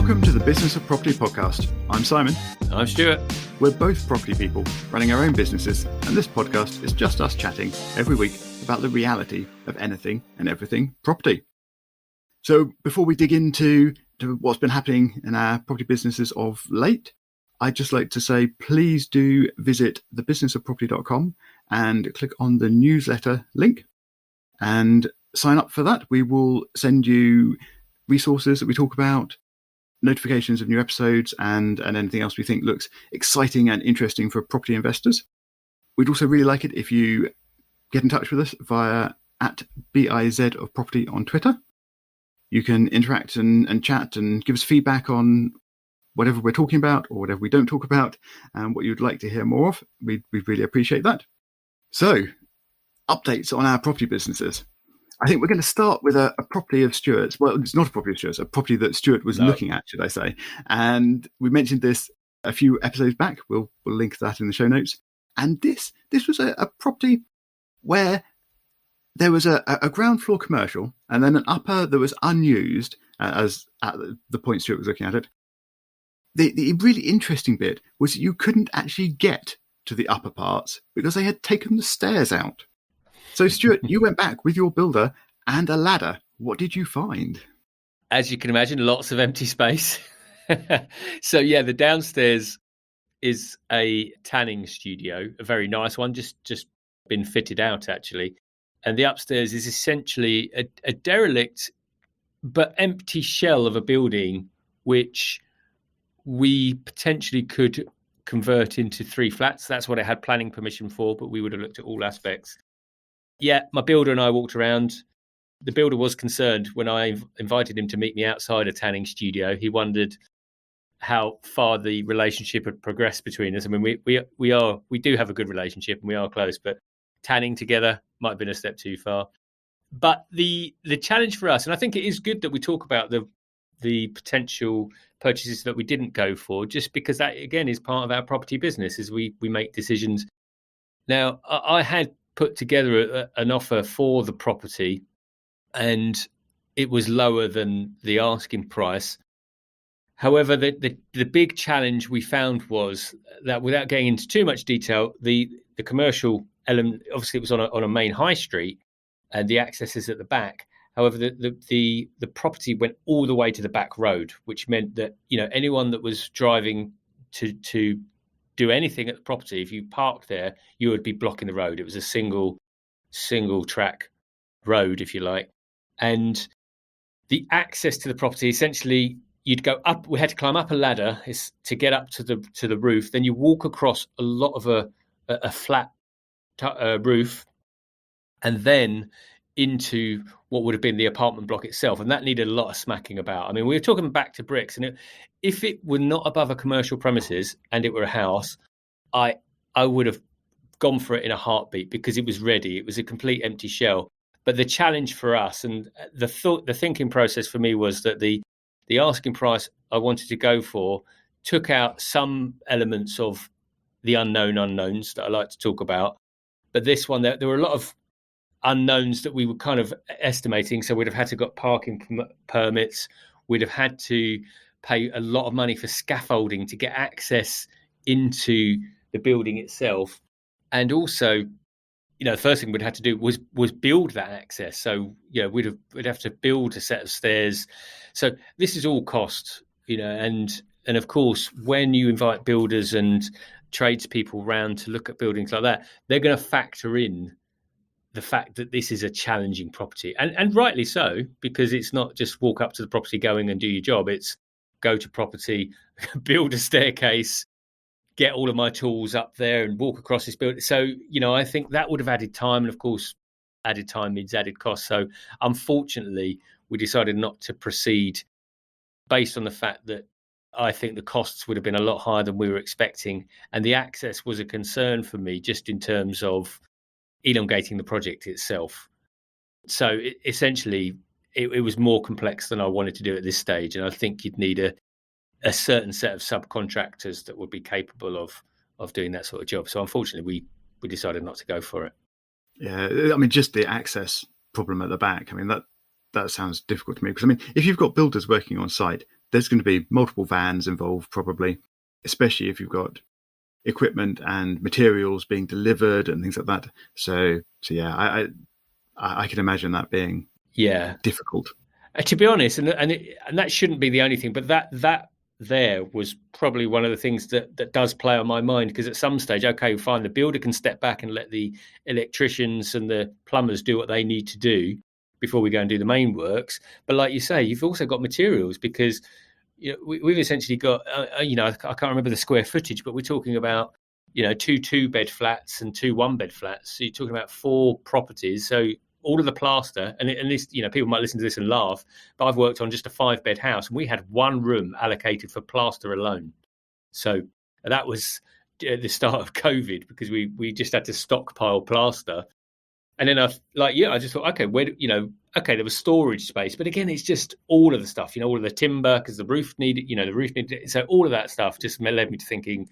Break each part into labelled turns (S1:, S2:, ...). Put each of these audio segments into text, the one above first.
S1: Welcome to the Business of Property podcast. I'm Simon.
S2: I'm Stuart.
S1: We're both property people running our own businesses, and this podcast is just us chatting every week about the reality of anything and everything property. So before we dig into what's been happening in our property businesses of late, I'd just like to say, please do visit thebusinessofproperty.com and click on the newsletter link and sign up for that. We will send you resources that we talk about, notifications of new episodes, and anything else we think looks exciting and interesting for property investors. We'd also really like it if you get in touch with us via @BIZ of Property on Twitter. You can interact and chat and give us feedback on whatever we're talking about or whatever we don't talk about and what you'd like to hear more of. We'd really appreciate that. So, updates on our property businesses. I think we're going to start with a property of Stuart's. Well, it's not a property of Stuart's, a property that Stuart was looking at, should I say. And we mentioned this a few episodes back. We'll link that in the show notes. And this was a property where there was a ground floor commercial and then an upper that was unused, as at the point Stuart was looking at it. The really interesting bit was that you couldn't actually get to the upper parts because they had taken the stairs out. So, Stuart, you went back with your builder and a ladder. What did you find?
S2: As you can imagine, lots of empty space. So, yeah, the downstairs is a tanning studio, a very nice one, just been fitted out, actually. And the upstairs is essentially a derelict but empty shell of a building, which we potentially could convert into 3 flats. That's what it had planning permission for, but we would have looked at all aspects. Yeah, my builder and I walked around. The builder was concerned when I invited him to meet me outside a tanning studio. He wondered how far the relationship had progressed between us. I mean, we do have a good relationship and we are close, but tanning together might have been a step too far. But the challenge for us, and I think it is good that we talk about the potential purchases that we didn't go for, just because that, again, is part of our property business, is we make decisions. Now, I had put together an offer for the property and it was lower than the asking price. However, the big challenge we found was that, without getting into too much detail, the commercial element, obviously it was on a main high street and the access is at the back. However, the property went all the way to the back road, which meant that, you know, anyone that was driving to do anything at the property, if you parked there, you would be blocking the road. It was a single track road, if you like. And the access to the property, essentially, you'd go up. We had to climb up a ladder to get up to the roof. Then you walk across a lot of a flat roof, and then into what would have been the apartment block itself. And that needed a lot of smacking about. I mean, we were talking back to bricks, and if it were not above a commercial premises and it were a house, I would have gone for it in a heartbeat because it was ready. It was a complete empty shell. But the challenge for us, and the thinking process for me, was that the asking price I wanted to go for took out some elements of the unknowns that I like to talk about. But this one, there were a lot of unknowns that we were kind of estimating. So we'd have had to got parking permits. We'd have had to pay a lot of money for scaffolding to get access into the building itself. And also, you know, the first thing we'd have to do was build that access. So, you know, we'd have to build a set of stairs. So this is all cost, you know, and of course, when you invite builders and tradespeople round to look at buildings like that, they're going to factor in the fact that this is a challenging property, and rightly so, because it's not just walk up to the property, going and do your job. It's go to property, build a staircase, get all of my tools up there and walk across this building. So, you know, I think that would have added time, and of course, added time means added cost. So unfortunately, we decided not to proceed based on the fact that I think the costs would have been a lot higher than we were expecting, and the access was a concern for me just in terms of elongating the project itself. So essentially, it was more complex than I wanted to do at this stage. And I think you'd need a certain set of subcontractors that would be capable of doing that sort of job. So unfortunately, we decided not to go for it.
S1: Yeah, I mean, just the access problem at the back. I mean, that sounds difficult to me, because I mean, if you've got builders working on site, there's going to be multiple vans involved probably, especially if you've got equipment and materials being delivered and things like that. So yeah, I can imagine that being difficult.
S2: To be honest, and that shouldn't be the only thing, but that there was probably one of the things that does play on my mind, because at some stage, okay, fine, the builder can step back and let the electricians and the plumbers do what they need to do before we go and do the main works. But like you say, you've also got materials, because we've essentially got, I can't remember the square footage, but we're talking about, 2 bed flats and 2 1-bed flats. So you're talking about 4 properties. So all of the plaster, and this, people might listen to this and laugh, but I've worked on just a 5-bed house, and we had 1 room allocated for plaster alone. So that was at the start of COVID, because we just had to stockpile plaster. And then I just thought, okay, there was storage space, but again, it's just all of the stuff, all of the timber, because the roof needed. So all of that stuff just led me to thinking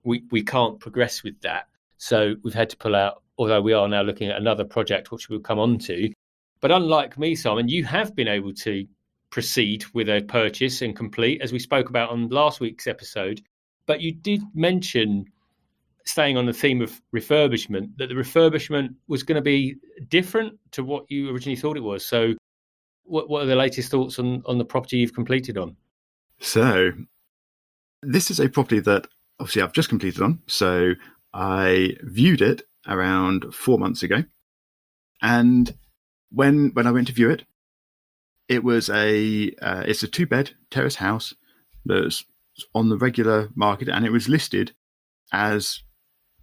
S2: we can't progress with that. So we've had to pull out, although we are now looking at another project, which we'll come on to. But unlike me, Simon, you have been able to proceed with a purchase and complete, as we spoke about on last week's episode. But you did mention, staying on the theme of refurbishment, that the refurbishment was going to be different to what you originally thought it was. So what are the latest thoughts on the property you've completed on?
S1: So this is a property that obviously I've just completed on. So I viewed it around 4 months ago. And when I went to view it, it was it's a 2-bed terrace house that's on the regular market, and it was listed as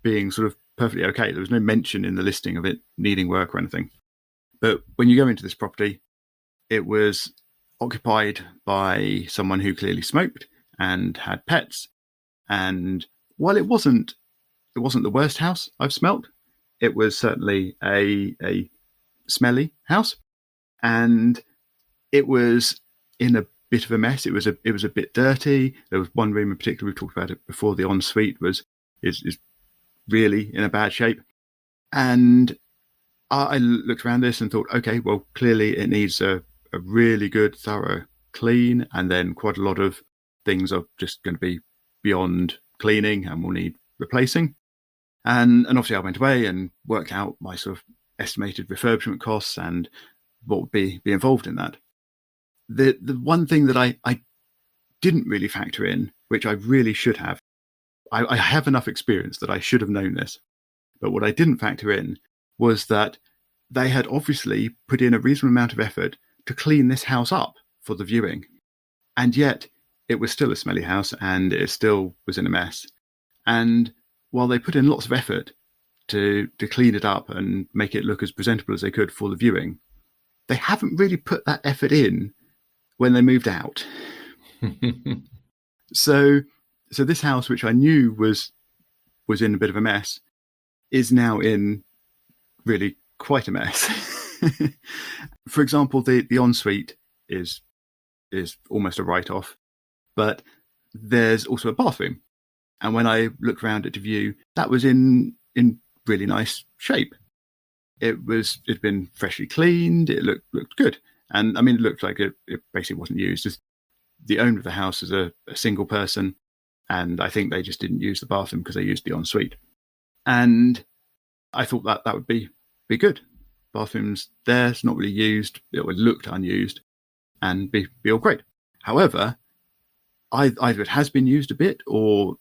S1: being sort of perfectly okay. There was no mention in the listing of it needing work or anything. But when you go into this property, it was occupied by someone who clearly smoked and had pets. And while it wasn't the worst house I've smelt, it was certainly a smelly house, and it was in a bit of a mess. It was a bit dirty. There was one room in particular, we've talked about it before, the ensuite is really in a bad shape. And I looked around this and thought, okay, well, clearly it needs a really good, thorough clean, and then quite a lot of things are just going to be beyond cleaning and will need replacing. And obviously I went away and worked out my sort of estimated refurbishment costs and what would be involved in that. The one thing that I didn't really factor in, which I really should have, I have enough experience that I should have known this, but what I didn't factor in was that they had obviously put in a reasonable amount of effort to clean this house up for the viewing. And yet it was still a smelly house, and it still was in a mess. And while they put in lots of effort to clean it up and make it look as presentable as they could for the viewing, they haven't really put that effort in when they moved out. So this house, which I knew was in a bit of a mess, is now in really quite a mess. For example, the ensuite is almost a write-off, but there's also a bathroom. And when I looked around it to view, that was in really nice shape. It'd been freshly cleaned. It looked good. And I mean, it looked like it basically wasn't used. Just the owner of the house is a single person, and I think they just didn't use the bathroom because they used the ensuite. And I thought that would be good. Bathroom's there, it's not really used. It looked unused and be all great. However, either it has been used a bit, or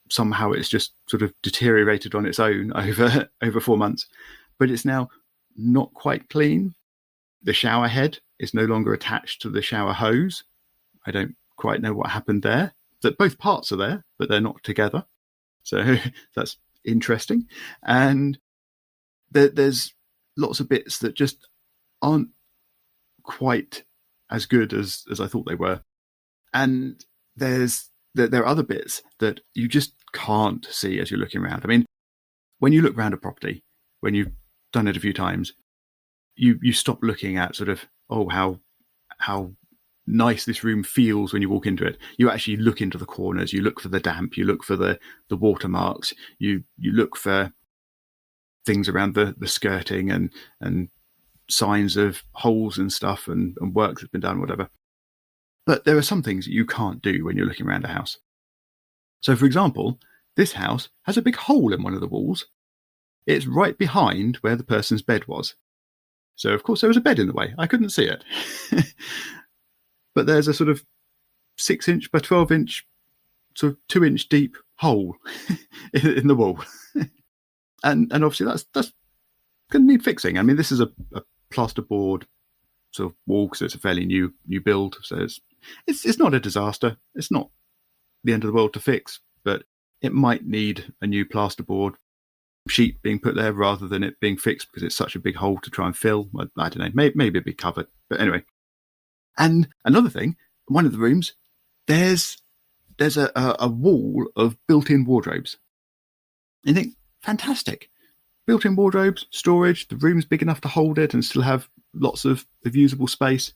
S1: somehow it's just sort of deteriorated on its own over 4 months. But it's now not quite clean. The shower head is no longer attached to the shower hose. I don't quite know what happened there. That both parts are there, but they're not together. So that's interesting. And there's lots of bits that just aren't quite as good as I thought they were. And there are other bits that you just can't see as you're looking around. I mean, when you look around a property, when you've done it a few times, you stop looking at sort of, oh, how nice this room feels when you walk into it. You actually look into the corners, you look for the damp, you look for the watermarks, you look for things around the skirting and signs of holes and stuff and work that's been done, whatever. But there are some things you can't do when you're looking around a house. So, for example, this house has a big hole in one of the walls. It's right behind where the person's bed was. So, of course, there was a bed in the way. I couldn't see it. But there's a sort of 6-inch by 12-inch, sort of 2-inch deep hole in the wall. And obviously that's going to need fixing. I mean, this is a plasterboard sort of wall because it's a fairly new build. So it's not a disaster. It's not the end of the world to fix, but it might need a new plasterboard sheet being put there rather than it being fixed because it's such a big hole to try and fill. I don't know, maybe it'd be covered. But anyway. And another thing, one of the rooms, there's a wall of built-in wardrobes. And you think, fantastic. Built-in wardrobes, storage, the room's big enough to hold it and still have lots of usable space.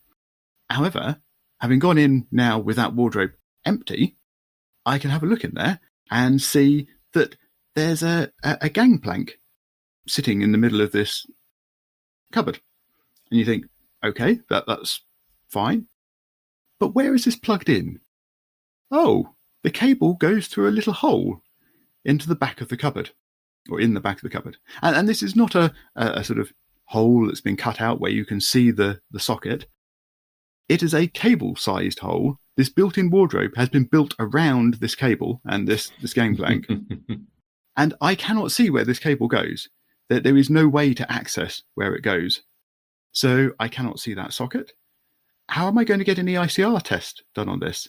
S1: However, having gone in now with that wardrobe empty, I can have a look in there and see that there's a gangplank sitting in the middle of this cupboard. And you think, okay, that's fine. But where is this plugged in? Oh, the cable goes through a little hole into the back of the cupboard, or in the back of the cupboard. And this is not a sort of hole that's been cut out where you can see the socket. It is a cable-sized hole. This built-in wardrobe has been built around this cable and this gangplank. And I cannot see where this cable goes. There is no way to access where it goes. So I cannot see that socket. How am I going to get an EICR test done on this?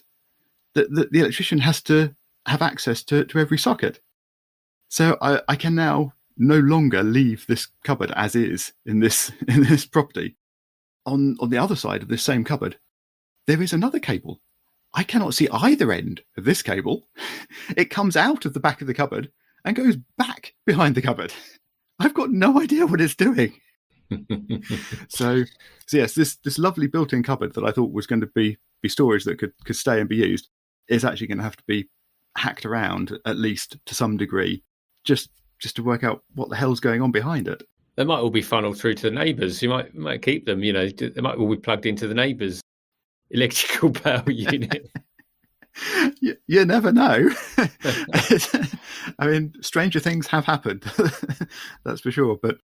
S1: The electrician has to have access to every socket. So I can now no longer leave this cupboard as is in this property. On the other side of this same cupboard, there is another cable. I cannot see either end of this cable. It comes out of the back of the cupboard and goes back behind the cupboard. I've got no idea what it's doing. So yes, this lovely built-in cupboard that I thought was going to be storage that could stay and be used is actually going to have to be hacked around at least to some degree, just to work out what the hell's going on behind it.
S2: They might all be funneled through to the neighbours. You might keep them. You know, they might all be plugged into the neighbours' electrical power unit.
S1: You never know. I mean, stranger things have happened. That's for sure. But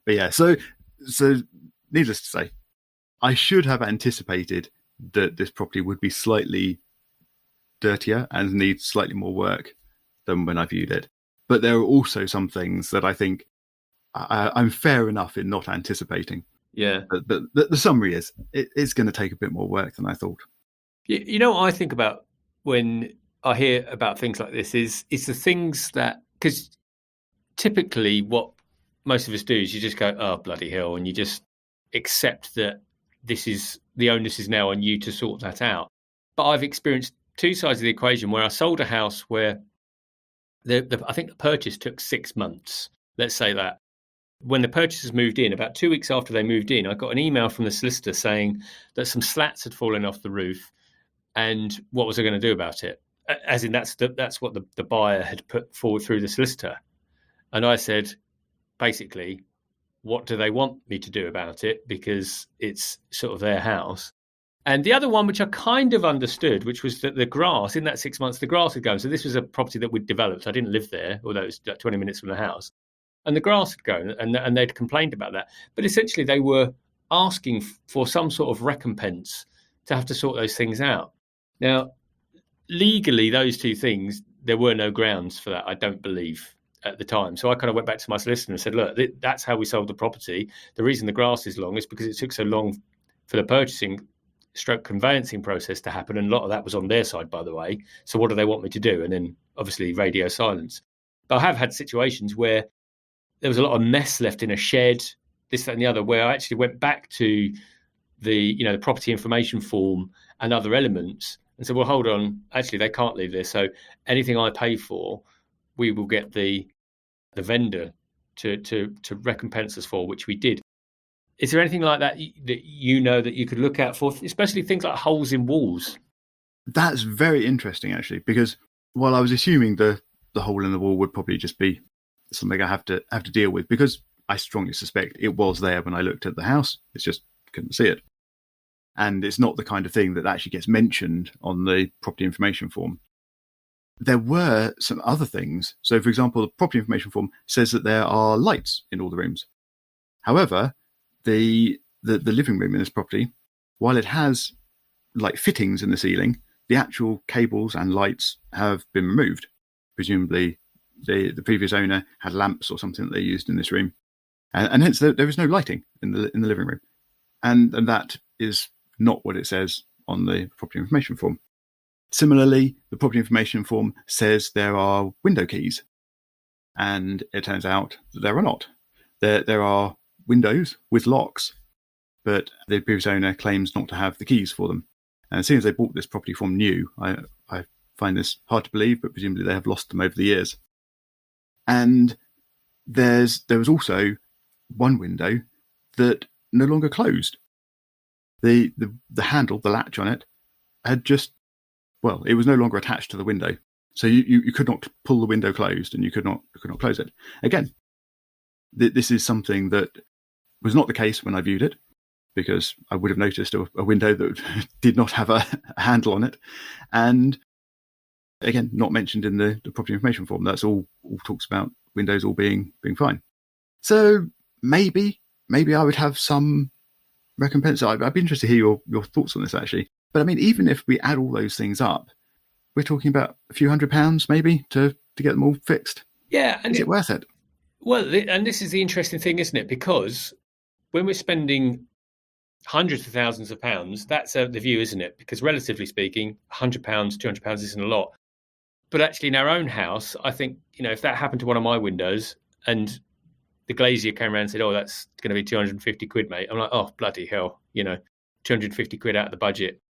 S1: yeah, so needless to say, I should have anticipated that this property would be slightly dirtier and need slightly more work than when I viewed it. But there are also some things that I think I'm fair enough in not anticipating.
S2: Yeah.
S1: But the summary is, it's going to take a bit more work than I thought.
S2: You know what I think about when I hear about things like this is the things that, because typically what most of us do is you just go, oh, bloody hell, and you just accept that the onus is now on you to sort that out. But I've experienced two sides of the equation where I sold a house where I think the purchase took 6 months. Let's say that. When the purchasers moved in, about 2 weeks after they moved in, I got an email from the solicitor saying that some slats had fallen off the roof and what was I going to do about it? As in, that's what the buyer had put forward through the solicitor. And I said, basically, what do they want me to do about it? Because it's sort of their house. And the other one, which I kind of understood, which was that the grass, in that 6 months, the grass had gone. So this was a property that we'd developed. I didn't live there, although it was like 20 minutes from the house. And the grass had gone, and they'd complained about that. But essentially, they were asking for some sort of recompense to have to sort those things out. Now, legally, those two things, there were no grounds for that, I don't believe, at the time. So I kind of went back to my solicitor and said, look, that's how we sold the property. The reason the grass is long is because it took so long for the purchasing / conveyancing process to happen. And a lot of that was on their side, by the way. So what do they want me to do? And then obviously radio silence. But I have had situations where there was a lot of mess left in a shed, this, that, and the other, where I actually went back to the property information form and other elements and said, well, hold on, actually, they can't leave this. So anything I pay for, we will get the vendor to recompense us for, which we did. Is there anything like that that you could look out for, especially things like holes in walls?
S1: That's very interesting, actually, because while I was assuming the hole in the wall would probably just be something I have to deal with, because I strongly suspect it was there when I looked at the house, it's just couldn't see it. and it's not the kind of thing that actually gets mentioned on the property information form. There were some other things. So, for example, the property information form says that there are lights in all the rooms. However, the living room in this property, while it has like fittings in the ceiling, the actual cables and lights have been removed. Presumably, the previous owner had lamps or something that they used in this room, and hence there is no lighting in the living room, and that is not what it says on the property information form. Similarly, the property information form says there are window keys, and it turns out that there are not. There are windows with locks, but the previous owner claims not to have the keys for them. And as soon as they bought this property from new, I find this hard to believe, but presumably they have lost them over the years. And there was also one window that no longer closed. The handle, the latch on it, had just, well, it was no longer attached to the window. So you could not pull the window closed, and you could not close it. Again, this is something that was not the case when I viewed it, because I would have noticed a window that did not have a handle on it. And again, not mentioned in the property information form. That's all talks about windows all being fine. So maybe I would have some recompense. I'd be interested to hear your thoughts on this, actually. But I mean, even if we add all those things up, we're talking about a few £100 maybe to get them all fixed.
S2: Yeah. And
S1: is it worth it?
S2: Well, and this is the interesting thing, isn't it? Because when we're spending hundreds of thousands of pounds, that's the view, isn't it? Because relatively speaking, £100, £200 isn't a lot. But actually in our own house, I think, if that happened to one of my windows and the glazier came around and said, oh, that's going to be 250 quid, mate. I'm like, oh, bloody hell, 250 quid out of the budget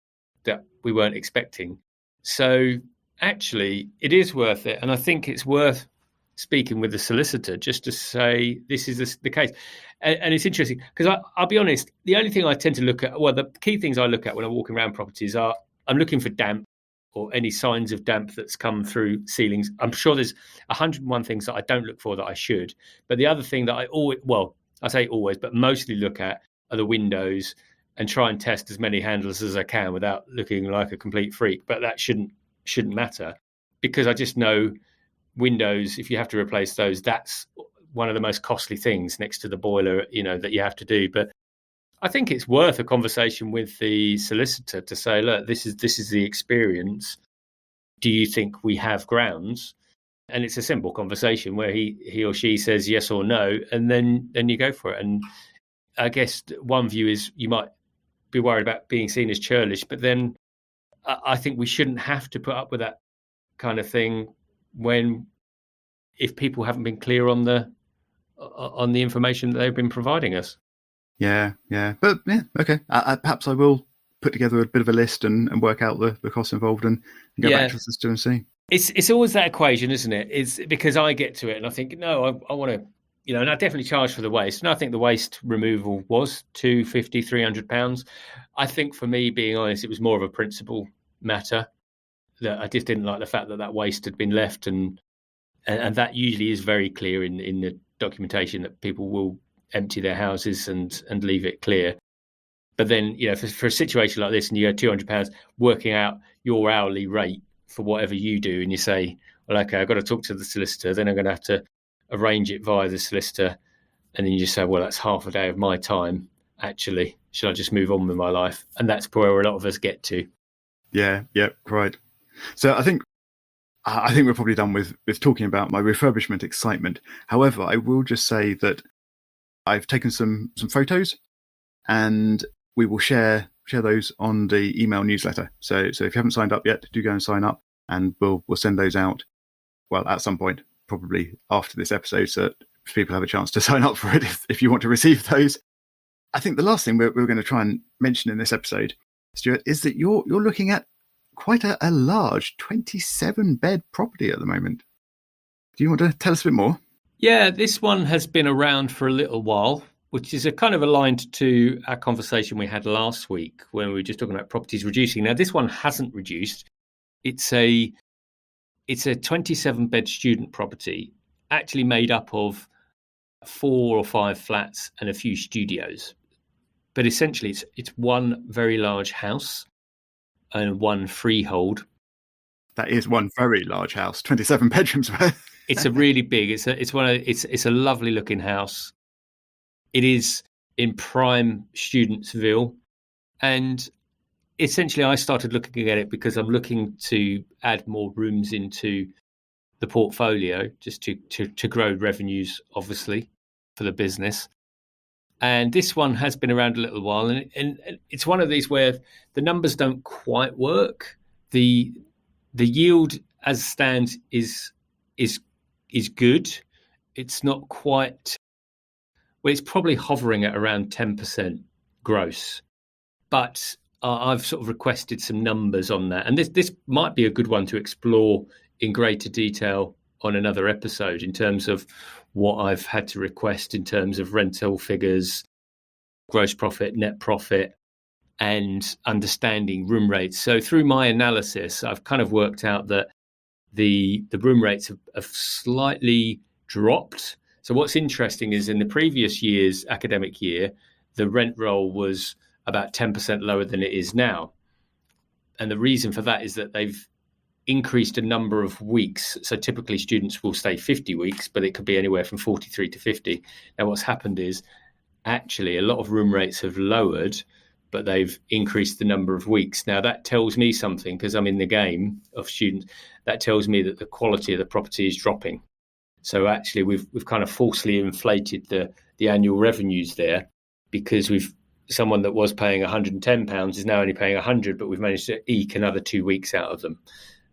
S2: that we weren't expecting. So actually it is worth it. And I think it's worth speaking with the solicitor just to say this is the case. And it's interesting because I'll be honest, the only thing I tend to look at, well, the key things I look at when I'm walking around properties are I'm looking for damp or any signs of damp that's come through ceilings. I'm sure there's 101 things that I don't look for that I should. But the other thing that I say always, but mostly look at are the windows and try and test as many handles as I can without looking like a complete freak. But that shouldn't matter because I just know windows, if you have to replace those, that's one of the most costly things next to the boiler, that you have to do. But I think it's worth a conversation with the solicitor to say, look, this is the experience. Do you think we have grounds? And it's a simple conversation where he or she says yes or no, and then you go for it. And I guess one view is you might be worried about being seen as churlish, but then I think we shouldn't have to put up with that kind of thing if people haven't been clear on the information that they've been providing us.
S1: Yeah. But yeah, okay. Perhaps I will put together a bit of a list and work out the costs involved and go back to the system and see.
S2: It's always that equation, isn't it? It's because I get to it and I think, no, I want to, and I definitely charge for the waste. And I think the waste removal was £250, £300. I think for me, being honest, it was more of a principle matter that I just didn't like the fact that waste had been left. And that usually is very clear in the documentation that people will empty their houses and leave it clear. But then, for a situation like this and you go £200, working out your hourly rate for whatever you do, and you say, well, okay, I've got to talk to the solicitor, then I'm going to have to arrange it via the solicitor. And then you just say, well, that's half a day of my time, actually. Should I just move on with my life? And that's where a lot of us get to.
S1: Yeah, right. So I think we're probably done with talking about my refurbishment excitement. However, I will just say that I've taken some photos and we will share those on the email newsletter. So if you haven't signed up yet, do go and sign up and we'll send those out, well, at some point, probably after this episode, so that people have a chance to sign up for it if you want to receive those. I think the last thing we're going to try and mention in this episode, Stuart, is that you're looking at quite a large 27-bed property at the moment. Do you want to tell us a bit more?
S2: Yeah, this one has been around for a little while, which is a kind of aligned to our conversation we had last week when we were just talking about properties reducing. Now, this one hasn't reduced. It's a 27-bed student property, actually made up of 4 or 5 flats and a few studios. but essentially it's one very large house and one freehold.
S1: That is one very large house, 27 bedrooms worth.
S2: It's a really big. It's a lovely looking house. It is in prime Studentsville, and essentially I started looking at it because I'm looking to add more rooms into the portfolio just to grow revenues, obviously, for the business. And this one has been around a little while, and it's one of these where the numbers don't quite work. The yield as stands is good. It's not quite. Well, it's probably hovering at around 10% gross, but I've sort of requested some numbers on that, and this might be a good one to explore in greater detail on another episode in terms of what I've had to request in terms of rental figures, gross profit, net profit, and understanding room rates. So through my analysis, I've kind of worked out that the room rates have slightly dropped. So what's interesting is in the previous year's academic year, the rent roll was about 10% lower than it is now. And the reason for that is that they've increased a number of weeks. So typically students will stay 50 weeks, but it could be anywhere from 43 to 50. Now what's happened is actually a lot of room rates have lowered, but they've increased the number of weeks. Now that tells me something, because I'm in the game of students. That tells me that the quality of the property is dropping. So actually we've kind of falsely inflated the annual revenues there, because someone that was paying £110 is now only paying 100, but we've managed to eke another 2 weeks out of them.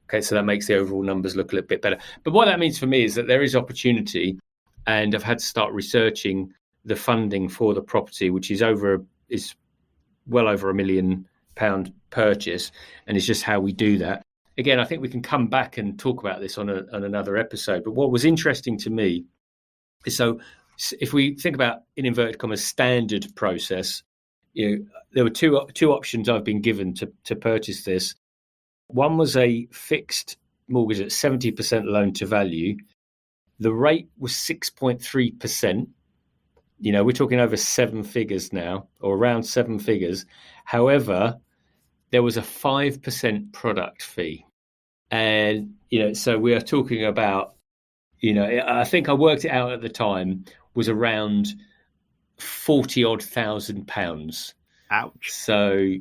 S2: Okay, so that makes the overall numbers look a little bit better. But what that means for me is that there is opportunity, and I've had to start researching the funding for the property, which is well over £1 million purchase, and it's just how we do that. Again, I think we can come back and talk about this on another episode. But what was interesting to me is, so if we think about, in inverted commas, standard process, there were two options I've been given to purchase this. One was a fixed mortgage at 70% loan to value. The rate was 6.3%. We're talking over 7 figures now, or around 7 figures. However, there was a 5% product fee. And, so we are talking about, I think I worked it out at the time, was around 40-odd thousand pounds.
S1: Ouch.
S2: So,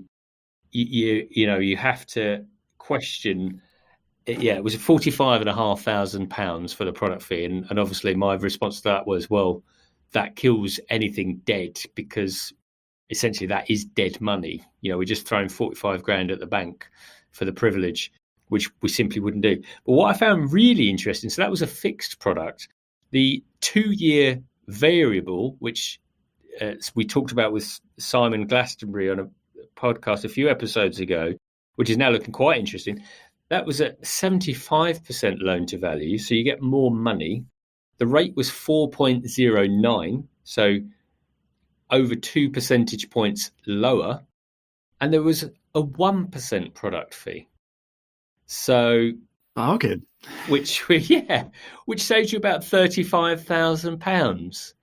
S2: you have to question. It was £45,500 for the product fee. And obviously my response to that was, well, that kills anything dead, because essentially that is dead money. We're just throwing 45 grand at the bank for the privilege, which we simply wouldn't do. But what I found really interesting, so that was a fixed product. The 2-year variable, which we talked about with Simon Glastonbury on a podcast a few episodes ago, which is now looking quite interesting. That was at 75% loan to value, so you get more money. The rate was 4.09, so over 2 percentage points lower, and there was a 1% product fee. So,
S1: good.
S2: which saves you about £35,000.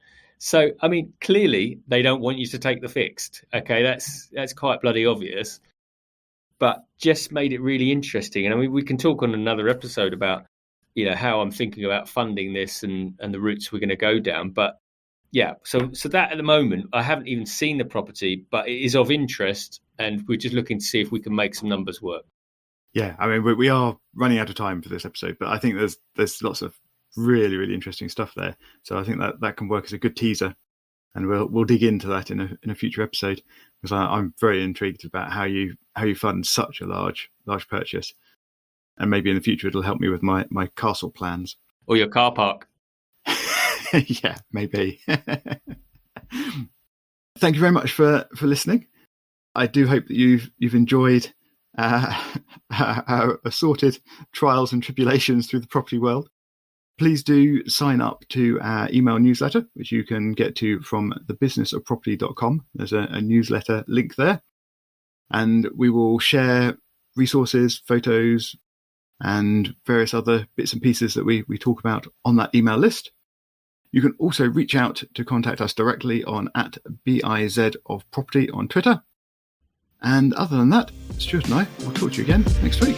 S2: So, I mean, clearly they don't want you to take the fixed. Okay, that's quite bloody obvious, but just made it really interesting. And I mean, we can talk on another episode about how I'm thinking about funding this and the routes we're going to go down. But yeah, so that at the moment, I haven't even seen the property, but it is of interest, and we're just looking to see if we can make some numbers work.
S1: Yeah, I mean, we are running out of time for this episode, but I think there's lots of really, really interesting stuff there. So I think that can work as a good teaser, and we'll dig into that in a future episode, because I'm very intrigued about how you fund such a large purchase. And maybe in the future it'll help me with my castle plans.
S2: Or your car park.
S1: Yeah, maybe. Thank you very much for listening. I do hope that you've enjoyed our assorted trials and tribulations through the property world. Please do sign up to our email newsletter, which you can get to from thebusinessofproperty.com. There's a newsletter link there. And we will share resources, photos, and various other bits and pieces that we talk about on that email list. You can also reach out to contact us directly on @BIZ of Property on Twitter. And other than that, Stuart and I will talk to you again next week.